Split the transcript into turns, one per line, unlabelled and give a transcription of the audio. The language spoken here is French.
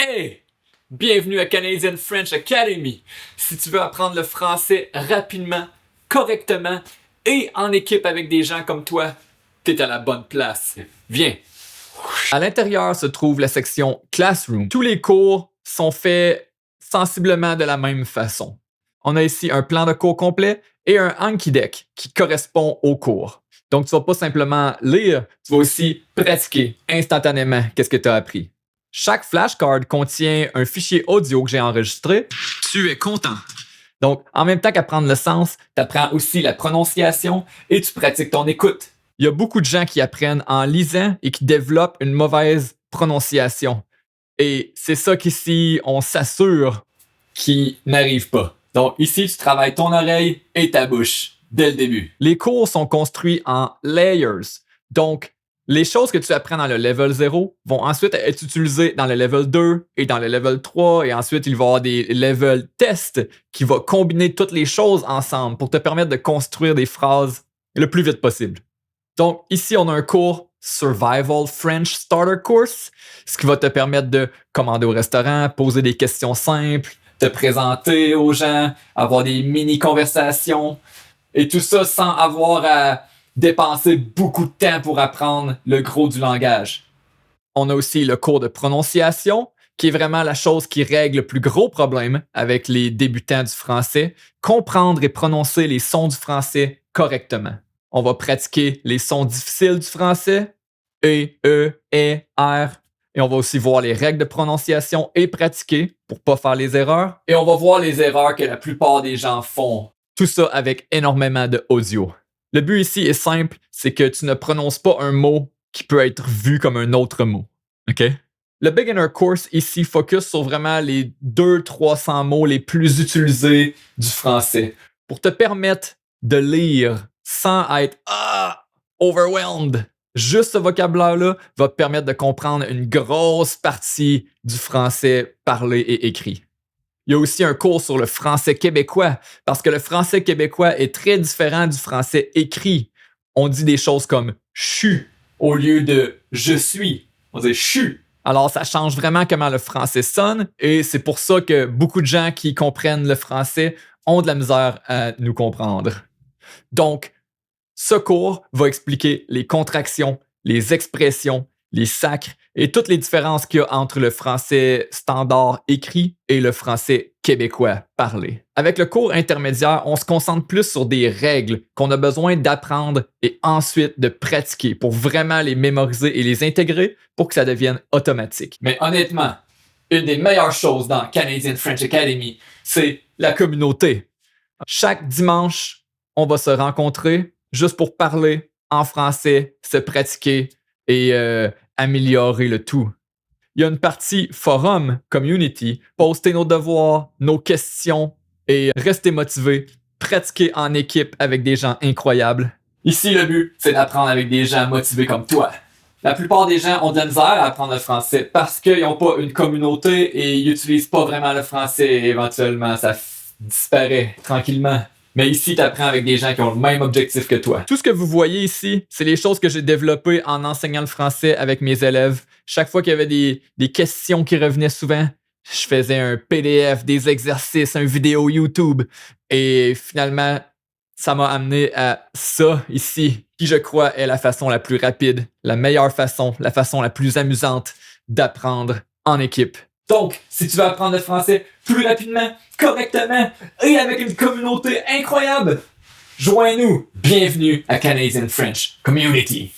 Hey! Bienvenue à Canadian French Academy. Si tu veux apprendre le français rapidement, correctement et en équipe avec des gens comme toi, t'es à la bonne place. Viens! À l'intérieur se trouve la section Classroom. Tous les cours sont faits sensiblement de la même façon. On a ici un plan de cours complet et un Anki Deck qui correspond au cours. Donc, tu ne vas pas simplement lire, tu vas aussi pratiquer instantanément qu'est-ce que tu as appris. Chaque flashcard contient un fichier audio que j'ai enregistré. Tu es content. Donc, en même temps qu'apprendre le sens, tu apprends aussi la prononciation et tu pratiques ton écoute. Il y a beaucoup de gens qui apprennent en lisant et qui développent une mauvaise prononciation. Et c'est ça qu'ici, on s'assure qui n'arrive pas. Donc, ici, tu travailles ton oreille et ta bouche dès le début. Les cours sont construits en layers. Donc, les choses que tu apprends dans le level 0 vont ensuite être utilisées dans le level 2 et dans le level 3 et ensuite il va y avoir des level tests qui vont combiner toutes les choses ensemble pour te permettre de construire des phrases le plus vite possible. Donc ici on a un cours Survival French Starter Course, ce qui va te permettre de commander au restaurant, poser des questions simples, te présenter aux gens, avoir des mini-conversations et tout ça sans avoir à dépenser beaucoup de temps pour apprendre le gros du langage. On a aussi le cours de prononciation, qui est vraiment la chose qui règle le plus gros problème avec les débutants du français, comprendre et prononcer les sons du français correctement. On va pratiquer les sons difficiles du français, E, R, et on va aussi voir les règles de prononciation et pratiquer pour pas faire les erreurs. Et on va voir les erreurs que la plupart des gens font. Tout ça avec énormément de audio. Le but ici est simple, c'est que tu ne prononces pas un mot qui peut être vu comme un autre mot. OK? Le Beginner Course ici focus sur vraiment les 200-300 mots les plus utilisés du français pour te permettre de lire sans être overwhelmed. Juste ce vocabulaire-là va te permettre de comprendre une grosse partie du français parlé et écrit. Il y a aussi un cours sur le français québécois, parce que le français québécois est très différent du français écrit. On dit des choses comme « chu » au lieu de « je suis ». On dit « chu ». Alors, ça change vraiment comment le français sonne, et c'est pour ça que beaucoup de gens qui comprennent le français ont de la misère à nous comprendre. Donc, ce cours va expliquer les contractions, les expressions, les sacres et toutes les différences qu'il y a entre le français standard écrit et le français québécois parlé. Avec le cours intermédiaire, on se concentre plus sur des règles qu'on a besoin d'apprendre et ensuite de pratiquer pour vraiment les mémoriser et les intégrer pour que ça devienne automatique. Mais honnêtement, une des meilleures choses dans Canadian French Academy, c'est la communauté. Chaque dimanche, on va se rencontrer juste pour parler en français, se pratiquer et améliorer le tout. Il y a une partie forum, community, poster nos devoirs, nos questions et rester motivé, pratiquer en équipe avec des gens incroyables. Ici, le but, c'est d'apprendre avec des gens motivés comme toi. La plupart des gens ont de la misère à apprendre le français parce qu'ils n'ont pas une communauté et ils n'utilisent pas vraiment le français et éventuellement ça disparaît tranquillement. Mais ici, tu apprends avec des gens qui ont le même objectif que toi. Tout ce que vous voyez ici, c'est les choses que j'ai développées en enseignant le français avec mes élèves. Chaque fois qu'il y avait des questions qui revenaient souvent, je faisais un PDF, des exercices, une vidéo YouTube. Et finalement, ça m'a amené à ça ici, qui je crois est la façon la plus rapide, la meilleure façon, la façon la plus amusante d'apprendre en équipe. Donc, si tu veux apprendre le français plus rapidement, correctement et avec une communauté incroyable, joins-nous. Bienvenue à Canadian French Community.